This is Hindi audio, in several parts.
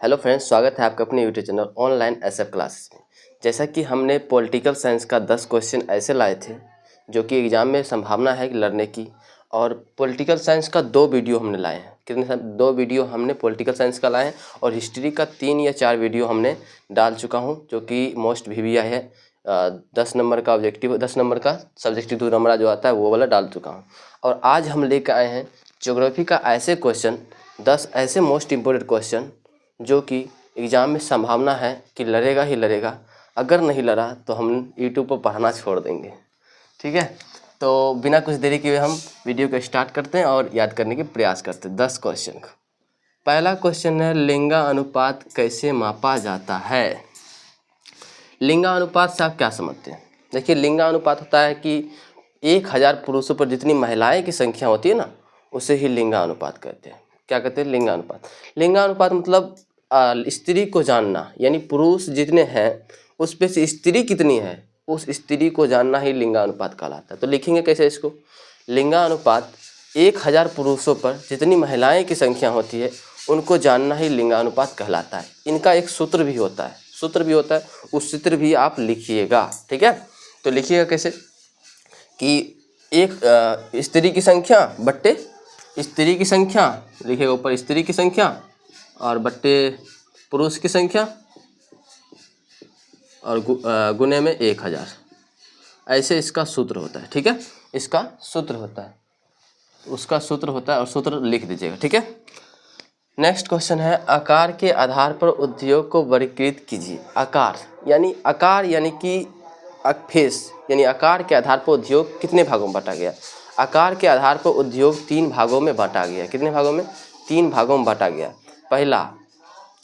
हेलो फ्रेंड्स, स्वागत है आपका अपने YouTube channel online SF classes में। जैसा कि हमने पॉलिटिकल साइंस का 10 क्वेश्चन ऐसे लाए थे जो कि एग्ज़ाम में संभावना है कि लड़ने की, और पॉलिटिकल साइंस का 2 वीडियो हमने लाए हैं। कितने 2 वीडियो हमने पॉलिटिकल साइंस का लाए हैं, और हिस्ट्री का 3 या 4 वीडियो हमने डाल चुका हूँ जो कि मोस्ट VVI है। 10 नंबर का ऑब्जेक्टिव, 10 नंबर का सब्जेक्टिव 2 नंबर जो आता है वो वाला डाल चुका हूँ। और आज हम लेकर आए हैं ज्योग्राफी का ऐसे क्वेश्चन, 10 ऐसे मोस्ट इम्पोर्टेंट क्वेश्चन जो कि एग्ज़ाम में संभावना है कि लड़ेगा ही लड़ेगा। अगर नहीं लड़ा तो हम यूट्यूब पर पढ़ना छोड़ देंगे। ठीक है, तो बिना कुछ देरी किए हम वीडियो को स्टार्ट करते हैं और याद करने की प्रयास करते हैं 10 क्वेश्चन को। पहला क्वेश्चन है, लिंगानुपात कैसे मापा जाता है? लिंगानुपात से आप क्या समझते हैं? देखिए, लिंगानुपात होता है कि 1000 पुरुषों पर जितनी महिलाएं की संख्या होती है ना, उसे ही लिंगानुपात कहते हैं। क्या कहते हैं? लिंगानुपात। लिंगानुपात मतलब स्त्री को जानना, यानी पुरुष जितने हैं उस पे से स्त्री कितनी है उस स्त्री को जानना ही लिंगानुपात कहलाता है। तो लिखेंगे कैसे इसको? लिंगानुपात 1000 पुरुषों पर जितनी महिलाएं की संख्या होती है उनको जानना ही लिंगानुपात कहलाता है। इनका एक सूत्र भी होता है, उस सूत्र भी आप लिखिएगा। ठीक है, तो लिखिएगा कैसे कि एक स्त्री की संख्या बट्टे स्त्री की संख्या, लिखिएगा ऊपर स्त्री की संख्या और बट्टे पुरुष की संख्या और गुने में 1000। ऐसे इसका सूत्र होता है। ठीक है, इसका सूत्र होता है, उसका सूत्र होता है और सूत्र लिख दीजिएगा। ठीक है, नेक्स्ट क्वेश्चन है, आकार के आधार पर उद्योग को वर्गीकृत कीजिए। आकार यानी कि फेस, यानी आकार के आधार पर उद्योग कितने भागों में बांटा गया? आकार के आधार पर उद्योग 3 भागों में बांटा गया। कितने भागों में? 3 भागों में बांटा गया। पहला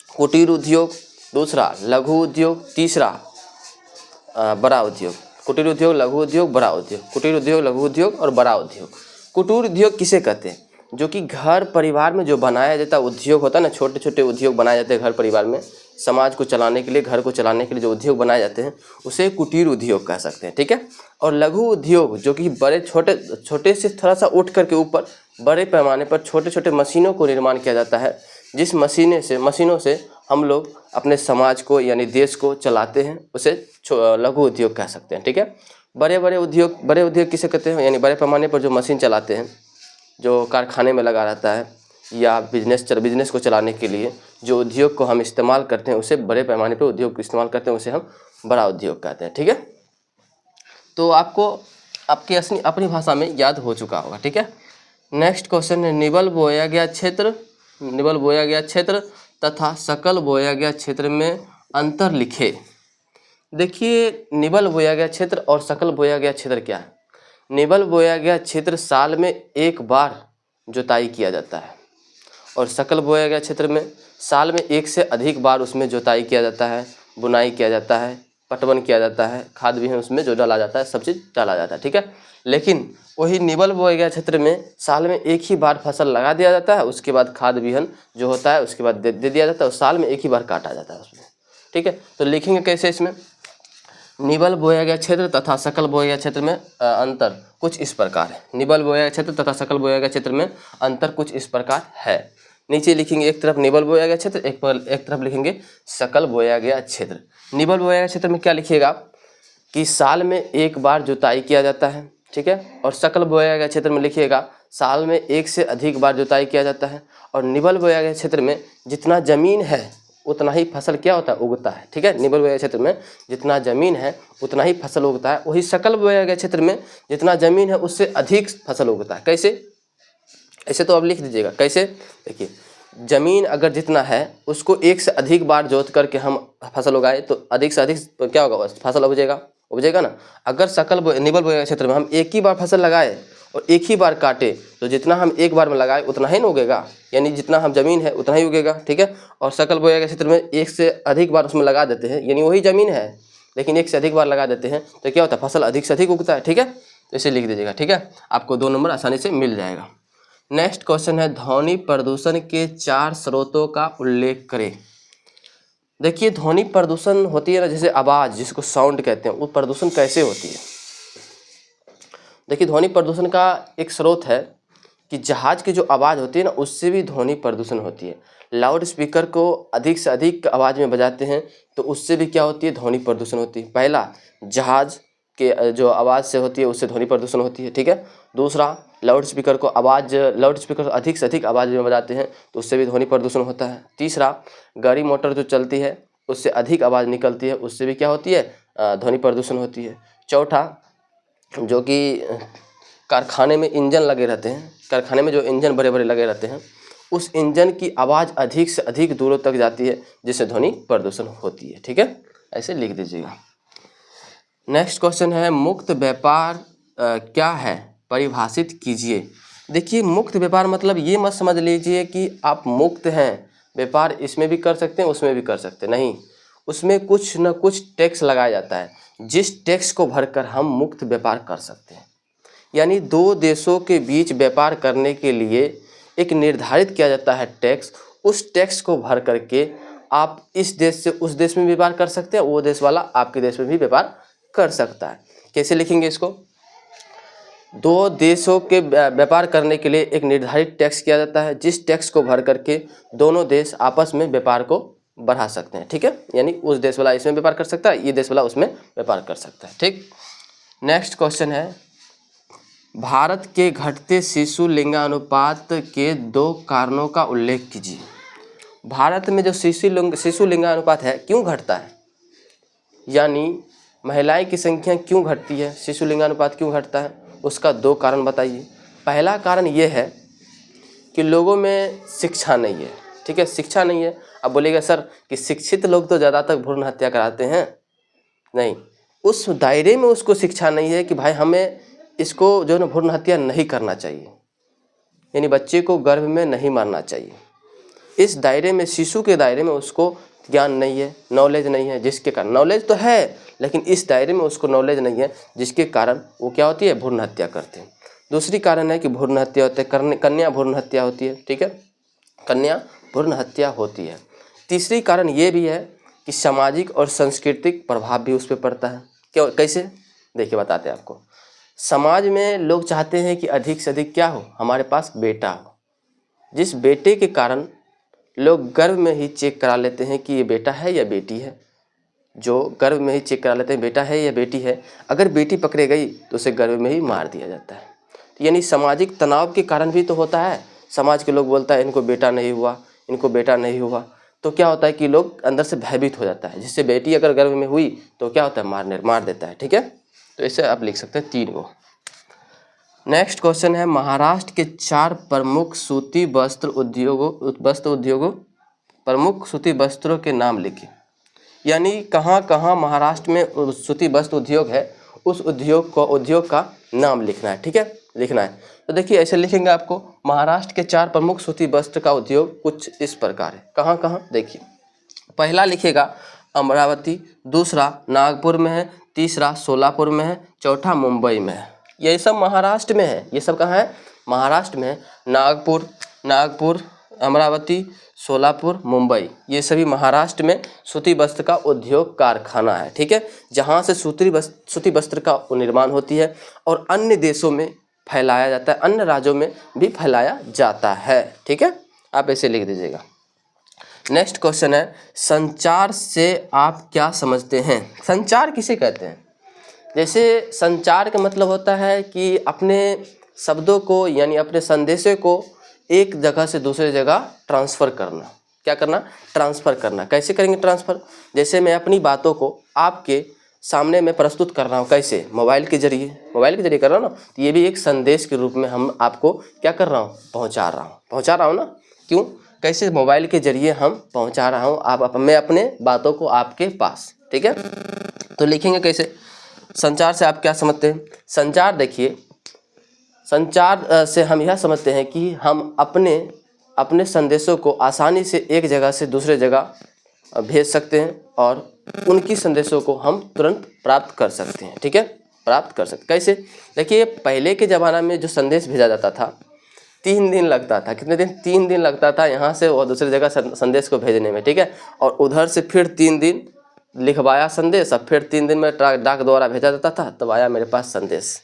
कुटीर उद्योग, दूसरा लघु उद्योग, तीसरा बड़ा उद्योग। कुटीर उद्योग, लघु उद्योग, बड़ा उद्योग। कुटीर उद्योग, लघु उद्योग और बड़ा उद्योग। कुटीर उद्योग किसे कहते हैं? जो कि घर परिवार में जो बनाया जाता उद्योग होता है ना, छोटे छोटे उद्योग बनाए जाते हैं घर परिवार में, समाज को चलाने के लिए, घर को चलाने के लिए जो उद्योग बनाए जाते हैं उसे कुटीर उद्योग कह सकते हैं। ठीक है, और लघु उद्योग जो कि बड़े छोटे से थोड़ा सा उठ करके ऊपर बड़े पैमाने पर छोटे छोटे मशीनों को निर्माण किया जाता है, जिस मशीनों से हम लोग अपने समाज को यानी देश को चलाते हैं, उसे लघु उद्योग कह सकते हैं। ठीक है, बड़े उद्योग किसे कहते हैं? यानी बड़े पैमाने पर जो मशीन चलाते हैं, जो कारखाने में लगा रहता है, या बिजनेस को चलाने के लिए जो उद्योग को हम इस्तेमाल करते हैं, उसे बड़े पैमाने पर उद्योग को इस्तेमाल करते हैं, उसे हम बड़ा उद्योग कहते हैं। ठीक है, तो आपको आपकी अपनी भाषा में याद हो चुका होगा। ठीक है, नेक्स्ट क्वेश्चन है, निबल बोया गया क्षेत्र तथा सकल बोया गया क्षेत्र में अंतर लिखे। देखिए, निबल बोया गया क्षेत्र और सकल बोया गया क्षेत्र क्या है? निबल बोया गया क्षेत्र साल में 1 बार जुताई किया जाता है, और सकल बोया गया क्षेत्र में साल में 1 से अधिक बार उसमें जुताई किया जाता है, बुनाई किया जाता है, पटवन किया जाता है, खाद भी है उसमें जो डाला जाता है, सब चीज़ डाला जाता है। ठीक है, लेकिन वही निबल बोया गया क्षेत्र में साल में 1 ही बार फसल लगा दिया जाता है, उसके बाद खाद बिहन जो होता है उसके बाद दे दिया जाता है, और साल में 1 ही बार काटा जाता है उसमें। ठीक है, तो लिखेंगे कैसे इसमें? निबल बोया गया क्षेत्र तथा सकल बोया गया क्षेत्र में अंतर कुछ इस प्रकार है। निबल बोया गया क्षेत्र तथा सकल बोया गया क्षेत्र में अंतर कुछ इस प्रकार है। नीचे लिखेंगे, एक तरफ निबल बोया गया क्षेत्र, एक तरफ लिखेंगे सकल बोया गया क्षेत्र। निबल बोया गया क्षेत्र में क्या लिखिएगा कि साल में 1 बार जुताई किया जाता है। ठीक है, और सकल बोया गया क्षेत्र में लिखिएगा साल में 1 से अधिक बार जुताई किया जाता है, और निबल बोया गया क्षेत्र में जितना जमीन है उतना ही फसल क्या होता है? उगता है। ठीक है, निबल बोया क्षेत्र में जितना जमीन है उतना ही फसल उगता है। वही सकल बोया गया क्षेत्र में जितना जमीन है उससे अधिक फसल उगता है। कैसे? ऐसे तो आप लिख दीजिएगा कैसे। देखिए, जमीन अगर जितना है उसको 1 से अधिक बार जोत करके हम फसल उगाए तो अधिक से अधिक क्या होगा? फसल उपजेगा ना। अगर निबल बोया क्षेत्र में हम 1 ही बार फसल लगाए और 1 ही बार काटे तो जितना हम 1 बार में लगाए उतना ही ना उगेगा, यानी जितना हम जमीन है उतना ही उगेगा। ठीक है, और सकल बोया गया क्षेत्र में 1 से अधिक बार उसमें लगा देते हैं, यानी वही जमीन है लेकिन 1 से अधिक बार लगा देते हैं तो क्या होता है? फसल अधिक से अधिक उगता है। ठीक है, तो इसे लिख दीजिएगा। ठीक है, आपको 2 नंबर आसानी से मिल जाएगा। नेक्स्ट क्वेश्चन है, ध्वनि प्रदूषण के 4 स्रोतों का उल्लेख करें। देखिए, ध्वनि प्रदूषण होती है ना, जैसे आवाज़ जिसको साउंड कहते हैं, वो प्रदूषण कैसे होती है? देखिए, ध्वनि प्रदूषण का एक स्रोत है कि जहाज की जो आवाज़ होती है ना उससे भी ध्वनि प्रदूषण होती है। लाउड स्पीकर को अधिक से अधिक आवाज़ में बजाते हैं तो उससे भी क्या होती है, ध्वनि प्रदूषण होती है। पहला, जहाज़ के जो आवाज़ से होती है उससे ध्वनि प्रदूषण होती है, ठीक है। दूसरा, लाउड स्पीकर को अधिक से अधिक आवाज़ में बजाते हैं तो उससे भी ध्वनि प्रदूषण होता है। तीसरा, गाड़ी मोटर जो चलती है उससे अधिक आवाज़ निकलती है, उससे भी क्या होती है, ध्वनि प्रदूषण होती है। चौथा, जो कि कारखाने में इंजन लगे रहते हैं, कारखाने में जो इंजन बड़े बड़े लगे रहते हैं उस इंजन की आवाज़ अधिक से अधिक दूरों तक जाती है जिससे ध्वनि प्रदूषण होती है, ठीक है। ऐसे लिख दीजिएगा। नेक्स्ट क्वेश्चन है, मुक्त व्यापार क्या है, परिभाषित कीजिए। देखिए, मुक्त व्यापार मतलब ये मत समझ लीजिए कि आप मुक्त हैं, व्यापार इसमें भी कर सकते हैं उसमें भी कर सकते हैं, नहीं। उसमें कुछ न कुछ टैक्स लगाया जाता है, जिस टैक्स को भरकर हम मुक्त व्यापार कर सकते हैं। यानी दो देशों के बीच व्यापार करने के लिए एक निर्धारित किया जाता है टैक्स, उस टैक्स को भर करके आप इस देश से उस देश में व्यापार कर सकते हैं, वो देश वाला आपके देश में भी व्यापार कर सकता है। कैसे लिखेंगे इसको, दो देशों के व्यापार करने के लिए एक निर्धारित टैक्स किया जाता है, जिस टैक्स को भर करके दोनों देश आपस में व्यापार को बढ़ा सकते हैं, ठीक है। यानी उस देश वाला इसमें व्यापार कर सकता है, ये देश वाला उसमें व्यापार कर सकता है, ठीक। नेक्स्ट क्वेश्चन है, भारत के घटते शिशु लिंगानुपात के 2 कारणों का उल्लेख कीजिए। भारत में जो शिशु लिंगानुपात है क्यों घटता है, यानी महिलाएं की संख्या क्यों घटती है, शिशु लिंगानुपात क्यों घटता है, उसका 2 कारण बताइए। पहला कारण ये है कि लोगों में शिक्षा नहीं है, ठीक है, शिक्षा नहीं है। अब बोलेगा सर कि शिक्षित लोग तो ज़्यादातर भ्रूण हत्या कराते हैं, नहीं, उस दायरे में उसको शिक्षा नहीं है कि भाई हमें इसको जो है ना भ्रूण हत्या नहीं करना चाहिए, यानी बच्चे को गर्भ में नहीं मारना चाहिए। इस दायरे में, शिशु के दायरे में उसको ज्ञान नहीं है, नॉलेज नहीं है, जिसके कारण, नॉलेज तो है लेकिन इस दायरे में उसको नॉलेज नहीं है, जिसके कारण वो क्या होती है, भ्रूण हत्या करते हैं। दूसरी कारण है कि भ्रूण हत्या होती है, कन्या भ्रूण हत्या होती है, ठीक है, कन्या भ्रूण हत्या होती है। तीसरी कारण ये भी है कि सामाजिक और सांस्कृतिक प्रभाव भी उस पर पड़ता है। क्यों, कैसे, देखिए बताते हैं आपको। समाज में लोग चाहते हैं कि अधिक से अधिक क्या हो, हमारे पास बेटा हो, जिस बेटे के कारण लोग गर्भ में ही चेक करा लेते हैं कि ये बेटा है या बेटी है, जो गर्भ में ही चेक करा लेते हैं बेटा है या बेटी है। अगर बेटी पकड़े गई तो उसे गर्भ में ही मार दिया जाता है। तो यानी सामाजिक तनाव के कारण भी तो होता है, समाज के लोग बोलता है इनको बेटा नहीं हुआ, इनको बेटा नहीं हुआ, तो क्या होता है कि लोग अंदर से भयभीत हो जाता है, जिससे बेटी अगर गर्भ में हुई तो क्या होता है, मार देता है, ठीक है। तो इसे आप लिख सकते हैं 3 गो। नेक्स्ट क्वेश्चन है, महाराष्ट्र के 4 प्रमुख सूती वस्त्र उद्योगों प्रमुख सूती वस्त्रों के नाम लिखिए। यानी कहाँ कहाँ महाराष्ट्र में सूती वस्त्र उद्योग है, उस उद्योग का नाम लिखना है, ठीक है, लिखना है। तो देखिए ऐसे लिखेंगे आपको, महाराष्ट्र के 4 प्रमुख सूती वस्त्र का उद्योग कुछ इस प्रकार है। कहाँ कहाँ, देखिए, पहला लिखेगा अमरावती, दूसरा नागपुर में है, तीसरा सोलापुर में है, चौथा मुंबई में है। ये सब महाराष्ट्र में है, ये सब कहाँ है, महाराष्ट्र में है। नागपुर, अमरावती, सोलापुर, मुंबई, ये सभी महाराष्ट्र में सूती वस्त्र का उद्योग कारखाना है, ठीक है, जहाँ से सूती वस्त्र का निर्माण होती है और अन्य देशों में फैलाया जाता है, अन्य राज्यों में भी फैलाया जाता है, ठीक है। आप ऐसे लिख दीजिएगा। नेक्स्ट क्वेश्चन है, संचार से आप क्या समझते हैं। संचार किसे कहते हैं, जैसे संचार का मतलब होता है कि अपने शब्दों को यानी अपने संदेशों को एक जगह से दूसरे जगह ट्रांसफ़र करना। क्या करना, ट्रांसफ़र करना। कैसे करेंगे ट्रांसफ़र, जैसे मैं अपनी बातों को आपके सामने में प्रस्तुत कर रहा हूँ, कैसे, मोबाइल के जरिए कर रहा हूँ ना, तो ये भी एक संदेश के रूप में हम आपको क्या कर रहा हूँ, पहुँचा रहा हूँ ना। क्यों, कैसे, मोबाइल के जरिए हम पहुँचा रहा हूँ मैं अपने बातों को आपके पास, ठीक है। तो लिखेंगे कैसे, संचार से आप क्या समझते हैं। संचार, देखिए, संचार से हम यह समझते हैं कि हम अपने संदेशों को आसानी से एक जगह से दूसरे जगह भेज सकते हैं और उनकी संदेशों को हम तुरंत प्राप्त कर सकते हैं, ठीक है, प्राप्त कर सकते। कैसे, देखिए, पहले के ज़माना में जो संदेश भेजा जाता था 3 दिन लगता था, कितने दिन, 3 दिन लगता था यहाँ से और दूसरी जगह संदेश को भेजने में, ठीक है, और उधर से फिर 3 दिन लिखवाया संदेश, अब फिर 3 दिन में डाक द्वारा भेजा जाता था, तब आया मेरे पास संदेश,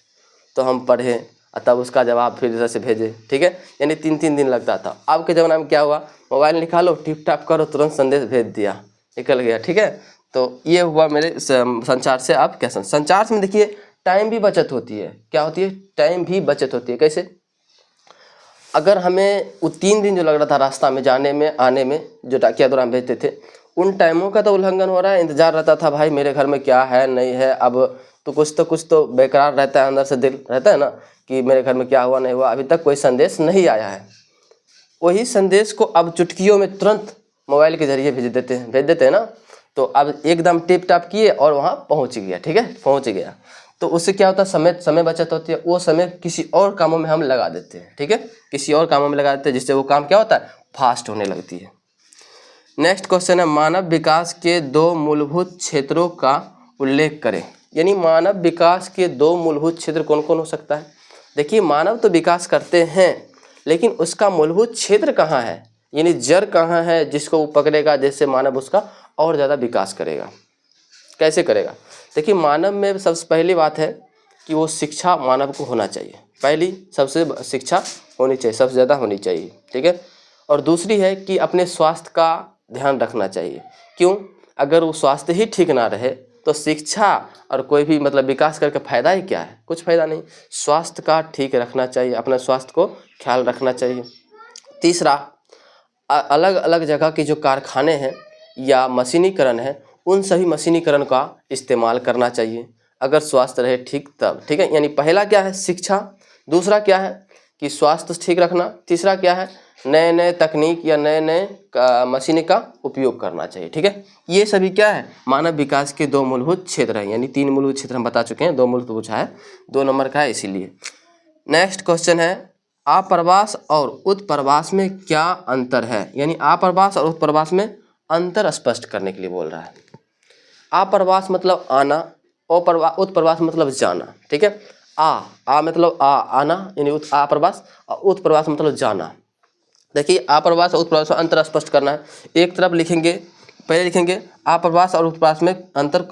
तो हम पढ़े, और तब उसका जवाब फिर इधर से भेजे, ठीक है। यानी 3-3 दिन लगता था। अब के ज़माना में क्या हुआ, मोबाइल निकालो, टिप टाप करो, तुरंत संदेश भेज दिया, निकल गया, ठीक है। तो ये हुआ मेरे संचार से आप क्या संचार से में देखिए टाइम भी बचत होती है। क्या होती है, टाइम भी बचत होती है। कैसे, अगर हमें वो 3 दिन जो लग रहा था रास्ता में जाने में आने में, जो डाकिया द्वारा हम भेजते थे, उन टाइमों का तो उल्लंघन हो रहा है। इंतजार रहता था भाई मेरे घर में क्या है नहीं है। अब तो कुछ तो बेकरार रहता है, अंदर से दिल रहता है ना कि मेरे घर में क्या हुआ नहीं हुआ, अभी तक कोई संदेश नहीं आया है। वही संदेश को अब चुटकियों में तुरंत मोबाइल के जरिए भेज देते हैं ना। तो अब एकदम टिप टाप किए और वहाँ पहुँच गया, ठीक है, पहुँच गया। तो उससे क्या होता है, समय बचत होती है। वो समय किसी और कामों में हम लगा देते हैं, ठीक है, किसी और कामों में लगा देते हैं, जिससे वो काम क्या होता है, फास्ट होने लगती है। नेक्स्ट क्वेश्चन है, मानव विकास के 2 मूलभूत क्षेत्रों का उल्लेख करें। यानी मानव विकास के 2 मूलभूत क्षेत्र कौन कौन हो सकता है। देखिए मानव तो विकास करते हैं, लेकिन उसका मूलभूत क्षेत्र कहाँ है, यानी जड़ कहाँ है जिसको वो पकड़ेगा, जैसे मानव उसका और ज़्यादा विकास करेगा। कैसे करेगा, देखिए मानव में सबसे पहली बात है कि वो शिक्षा मानव को होना चाहिए। पहली सबसे शिक्षा होनी चाहिए, सबसे ज़्यादा होनी चाहिए, ठीक है। और दूसरी है कि अपने स्वास्थ्य का ध्यान रखना चाहिए। क्यों, अगर वो स्वास्थ्य ही ठीक ना रहे तो शिक्षा और कोई भी मतलब विकास करके फ़ायदा ही क्या है, कुछ फ़ायदा नहीं। स्वास्थ्य का ठीक रखना चाहिए, अपने स्वास्थ्य को ख्याल रखना चाहिए। तीसरा, अलग अलग जगह की जो कारखाने हैं या मशीनीकरण है, उन सभी मशीनीकरण का इस्तेमाल करना चाहिए, अगर स्वास्थ्य रहे ठीक तब, ठीक है। यानी पहला क्या है, शिक्षा। दूसरा क्या है कि स्वास्थ्य ठीक रखना। तीसरा क्या है, नए नए तकनीक या नए नए मशीनी का उपयोग करना चाहिए, ठीक है। ये सभी क्या है, मानव विकास के 2 मूलभूत क्षेत्र हैं। यानी 3 मूलभूत क्षेत्र हम बता चुके हैं, 2 मूलभूत पूछा है, 2 नंबर का है इसीलिए। नेक्स्ट क्वेश्चन है, आप्रवास और उत्प्रवास में क्या अंतर है। यानी आप्रवास और उत्प्रवास में अंतर स्पष्ट करने के लिए बोल रहा है। आप्रवास मतलब आना, उत्प्रवास मतलब जाना, ठीक है। आ मतलब आना, यानी आप्रवास, और उत्प्रवास मतलब जाना। देखिए आप्रवास और उत्प्रवास में अंतर स्पष्ट करना है। एक तरफ लिखेंगे, पहले लिखेंगे आप्रवास और उत्प्रवास में अंतर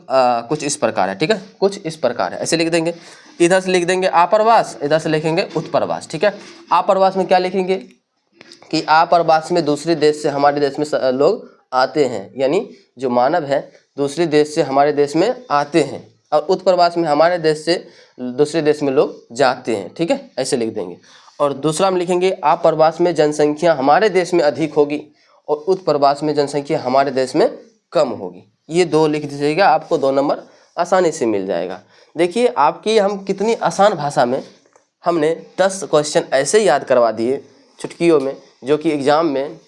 कुछ इस प्रकार है, ठीक है, कुछ इस प्रकार है, ऐसे लिख देंगे। इधर से लिख देंगे आप्रवास, इधर से लिखेंगे उत्प्रवास, ठीक है। आप्रवास में क्या लिखेंगे कि आप्रवास में दूसरे देश से हमारे देश में लोग आते हैं, यानी जो मानव है दूसरे देश से हमारे देश में आते हैं, और उत्प्रवास में हमारे देश से दूसरे देश में लोग जाते हैं, ठीक है, ऐसे लिख देंगे। और दूसरा में लिखेंगे आप्रवास में जनसंख्या हमारे देश में अधिक होगी और उत्प्रवास में जनसंख्या हमारे देश में कम होगी। ये 2 लिख दीजिएगा, आपको 2 नंबर आसानी से मिल जाएगा। देखिए आपकी हम कितनी आसान भाषा में हमने 10 क्वेश्चन ऐसे याद करवा दिए चुटकियों में, जो कि एग्ज़ाम में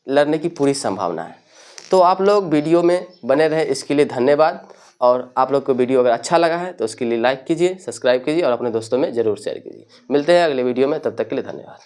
लड़ने की पूरी संभावना है। तो आप लोग वीडियो में बने रहे, इसके लिए धन्यवाद। और आप लोग को वीडियो अगर अच्छा लगा है तो उसके लिए लाइक कीजिए, सब्सक्राइब कीजिए और अपने दोस्तों में ज़रूर शेयर कीजिए। मिलते हैं अगले वीडियो में, तब तक के लिए धन्यवाद।